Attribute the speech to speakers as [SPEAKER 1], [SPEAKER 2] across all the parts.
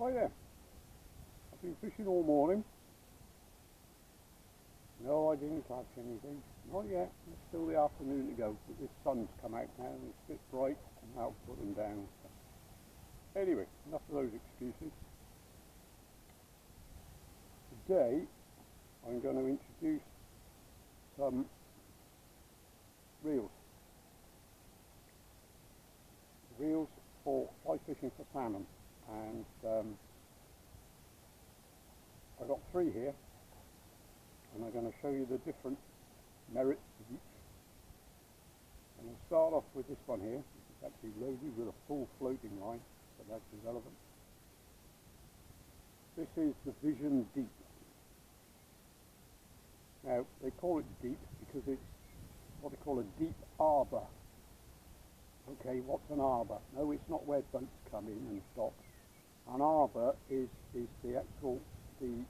[SPEAKER 1] Right then, I've been fishing all morning. No, I didn't catch anything. Not yet. It's still the afternoon to go, but this sun's come out now and it's a bit bright and that'll put them down. So, anyway, enough of those excuses. Today, I'm going to introduce some reels. Reels for fly fishing for salmon. And I've got 3 here. And I'm going to show you the different merits of each. And we'll start off with this one here, which is actually loaded with a full floating line, so that's irrelevant. This is the Vision Deep. Now, they call it deep because it's what they call a deep arbor. Okay, what's an arbor? No, it's not where boats come in and stop. An arbor is the actual, the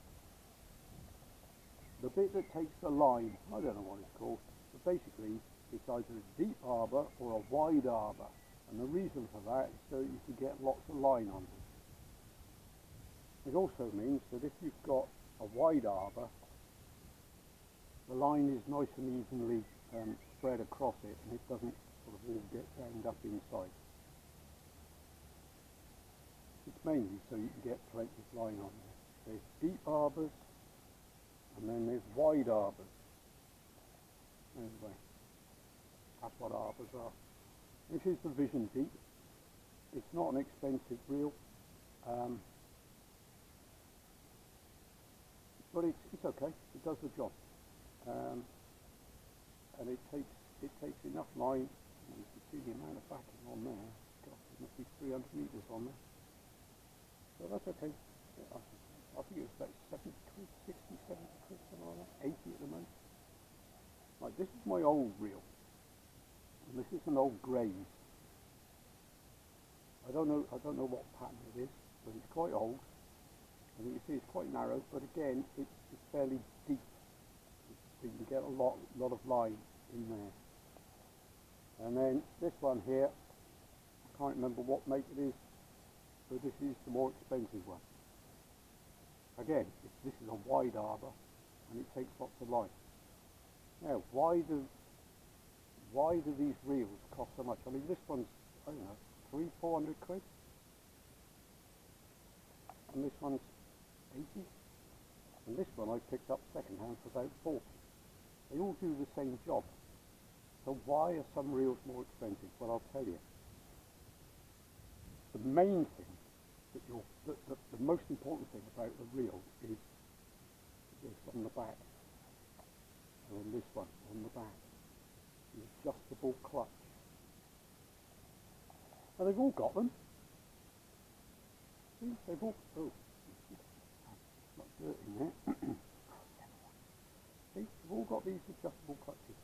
[SPEAKER 1] bit that takes the line. I don't know what it's called, but basically it's either a deep arbor or a wide arbor, and the reason for that is so you can get lots of line on it. It also means that if you've got a wide arbor, the line is nice and evenly spread across it, and it doesn't sort of all get bound up inside. It's mainly so you can get plenty of line on there. There's deep arbors, and then there's wide arbors. Anyway, that's what arbors are. This is the Vision Deep. It's not an expensive reel, but it's okay. It does the job, and it takes enough line. You can see the amount of backing on there. Gosh, there must be 300 meters on there. So that's okay. I think it was about 70 quid, 60, 70 quid, something like that, 80 at the most. Right, this is my old reel, and this is an old Graze. I don't know what pattern it is, but it's quite old, and you can see it's quite narrow, but again, it's fairly deep, so you can get a lot of line in there. And then this one here, I can't remember what make it is, but this is the more expensive one. Again, this is a wide arbor, and it takes lots of line. Now, why do these reels cost so much? I mean, this one's, I don't know, 300-400 quid, and this one's 80, and this one I picked up second hand for about 40. They all do the same job. So why are some reels more expensive? Well, I'll tell you. The main thing the most important thing about the reel is this on the back, and then this one on the back, the adjustable clutch. Now they've all got them. See, they've all, oh, not dirt in there. See, they've all got these adjustable clutches.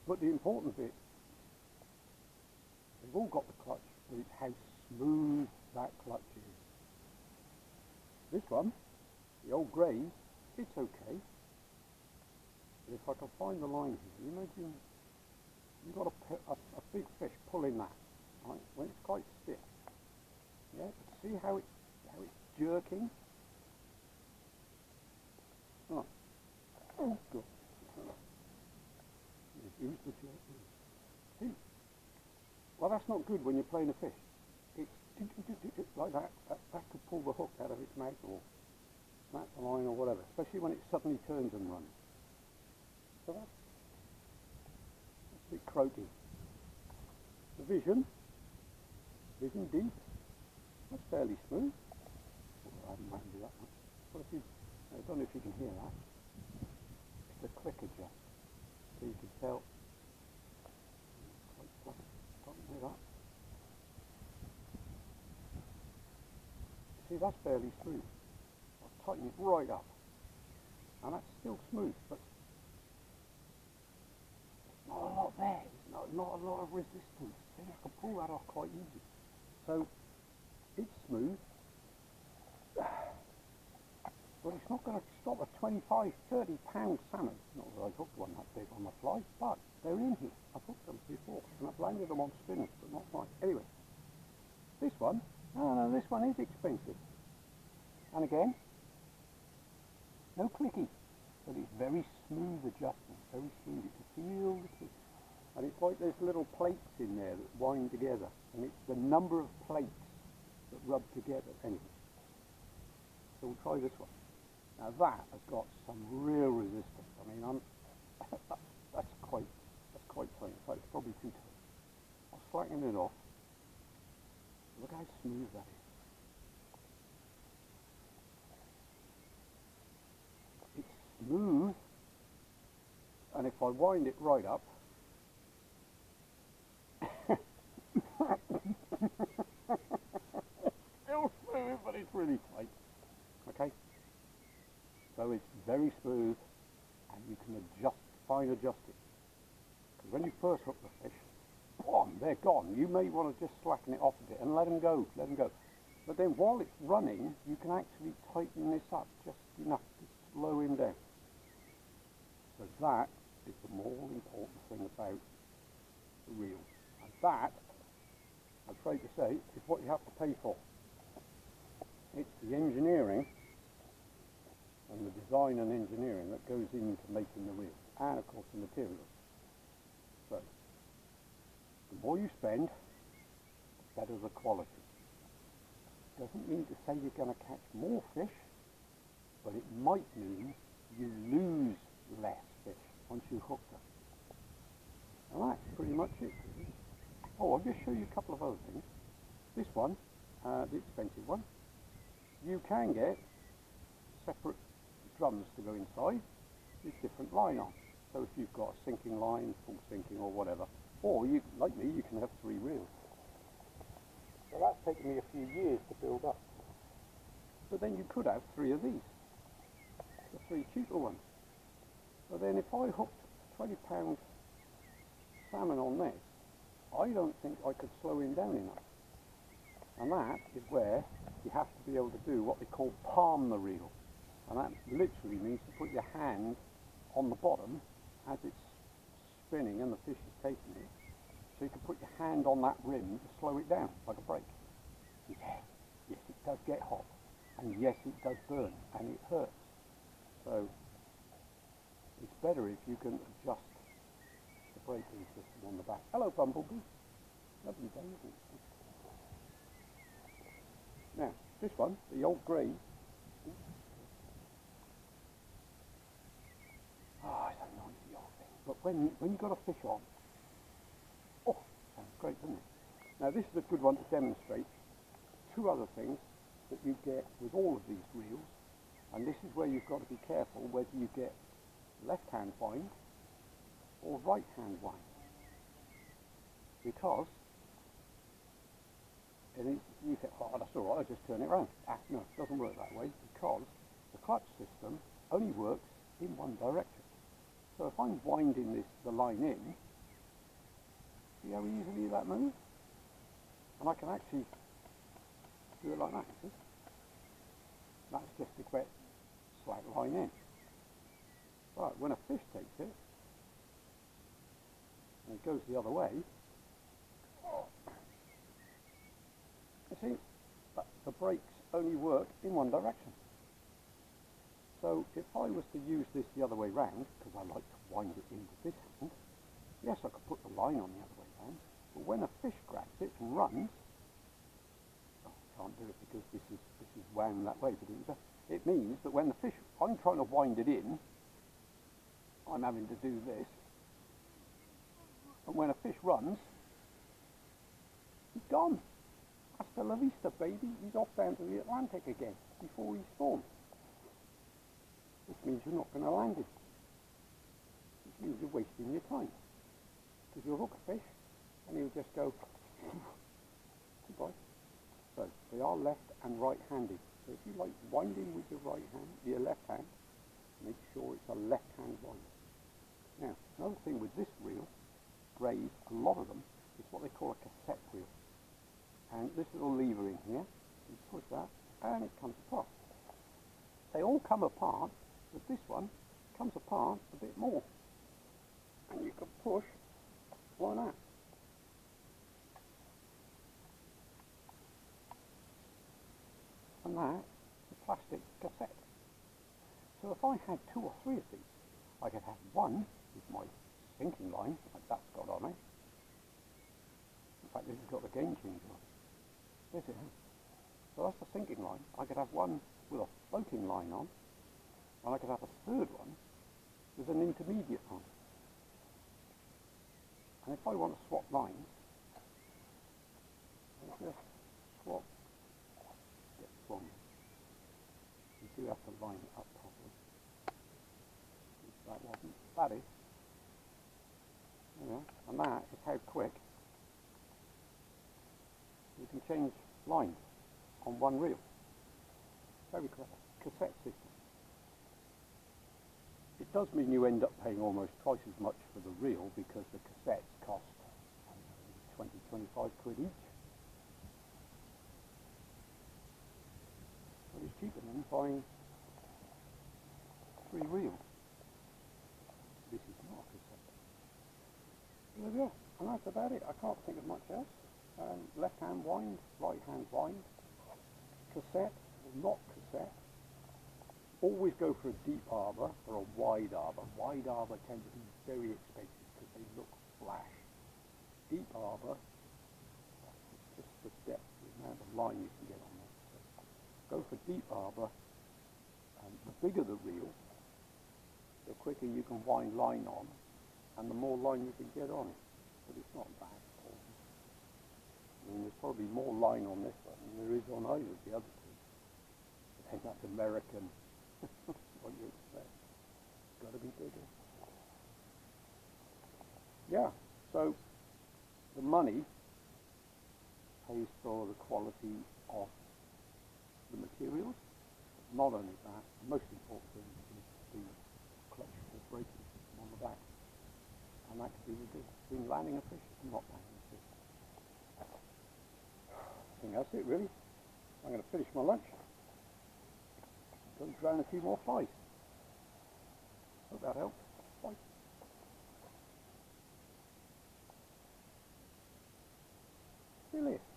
[SPEAKER 1] But the important bit, they've all got the clutch, but it's how smooth that clutch is. This one, the old Graze, it's okay. But if I can find the line here, imagine you've got a big fish pulling that, right, when it's quite stiff. Yeah, but see how it's jerking? Oh, oh God. Use the jerk. See? Well, that's not good when you're playing a fish. It's like that. That could pull the hook out of its mouth or snap the line or whatever, especially when it suddenly turns and runs. So that's a bit croaky. The Vision Deep, that's fairly smooth. Oh, I haven't rounded that much. But if you, I don't know if you can hear that. It's a click adjust. So you can tell. Can't hear that. See, that's fairly smooth. I'll tighten it right up, and that's still smooth, but there's not a lot there. There's not a lot of resistance. See, I can pull that off quite easy. So it's smooth, but it's not going to stop a 25-30 pound salmon. Not that I've hooked one that big on the fly, but they're in here. I've hooked them before, and I've landed them on spinners, but not mine. Anyway, This one, no, this one is expensive. And again, no clicky, but it's very smooth adjustment, very smooth. You can feel the click. And it's like there's little plates in there that wind together, and it's the number of plates that rub together. Anyway, so we'll try this one. Now that has got some real resistance. I mean, that's quite tight. In fact, it's probably too tight. I'll slacken it off. Look how smooth that is. It's smooth, and if I wind it right up, still smooth, but it's really tight. Okay, so it's very smooth, and you can fine adjust it. Because when you first hook the fish, boom, they're gone. You may want to just slacken it off a bit and let them go. But then while it's running, you can actually tighten this up just enough to slow him down. So that is the more important thing about the reel. And that, I'm afraid to say, is what you have to pay for. It's the engineering and the design and engineering that goes into making the reel. And of course the materials. So, the more you spend, the better the quality. Doesn't mean to say you're going to catch more fish, but it might mean you lose less fish once you hook them. And that's pretty much it. Oh, I'll just show you a couple of other things. This one, the expensive one, you can get separate drums to go inside with different line on. So if you've got a sinking line, full sinking or whatever, or you, like me, you can have 3 reels. So that's taken me a few years to build up. But then you could have 3 of these, the 3 cheaper ones. But then if I hooked 20-pound salmon on this, I don't think I could slow him down enough. And that is where you have to be able to do what they call palm the reel. And that literally means to put your hand on the bottom as it's spinning and the fish is taking it. So you can put your hand on that rim to slow it down, like a brake. Yeah, yes, it does get hot. And yes, it does burn, and it hurts. So it's better if you can adjust the braking system on the back. Hello, Bumblebee. Lovely day, isn't it? Now, this one, the old grey. Ah, it's a noisy old thing. But when you've got a fish on, oh, sounds great, doesn't it? Now, this is a good one to demonstrate 2 other things that you get with all of these reels, and this is where you've got to be careful whether you get left-hand wind or right-hand wind, because and you think, oh, that's all right, I'll just turn it around. No, it doesn't work that way, because the clutch system only works in one direction. So if I'm winding the line in, see how easily that moves? And I can actually do it like that, you see? That's just to get slack line in. But when a fish takes it, and it goes the other way, you see, the brakes only work in one direction. So if I was to use this the other way round, because I like to wind it in with this hand, yes, I could put the line on the other way round, but when a fish grabs it and runs, oh, I can't do it because this is wound that way, but it means that when the fish, I'm trying to wind it in, I'm having to do this, and when a fish runs, he's gone. Hasta la vista, baby. He's off down to the Atlantic again before he spawns. Which means you're not going to land him. Which means you're wasting your time. Because you'll hook a fish and he'll just go goodbye. So they are left and right-handed. So if you like winding with your right hand, your left hand, make sure it's a left-hand wind. Now, another thing with this reel, Grays, a lot of them, is what they call a cassette reel. And this little lever in here, you push that, and it comes apart. They all come apart, but this one comes apart a bit more. And you can push like that. and that is a plastic cassette. So if I had 2 or 3 of these, I could have one with my sinking line, like that's got on it. In fact, this has got the game changer on it. This is it. So that's the sinking line. I could have one with a floating line on, and I could have a third one with an intermediate on. And if I want to swap lines, I'll just swap, get swung. You do have to line it up properly. That wasn't, that is. Yeah, and that is how quick you can change lines on one reel. Very clever. Cassette system. It does mean you end up paying almost twice as much for the reel because the cassettes cost 20-25 quid each. But it's cheaper than buying 3 reels. This is not a cassette. There we go. And that's about it. I can't think of much else. Left hand wind, right hand wind. Cassette or not cassette. Always go for a deep arbor or a wide arbor. Wide arbor tend to be very expensive because they look flash. Deep arbor, it's just the depth, the amount of line you can get on there. So go for deep arbor, and the bigger the reel, the quicker you can wind line on, and the more line you can get on it. But it's not bad at all. I mean, there's probably more line on this one than there is on either of the other two. But then that's American. What you expect? It's got to be bigger. Yeah, so the money pays for the quality of the materials. But not only that, the most important thing is the clutch or braking system on the back. And that could be the difference between landing a fish and not landing a fish. I think that's it really. I'm going to finish my lunch. Go and drown a few more flies. Hope that helps. Bye. See you later.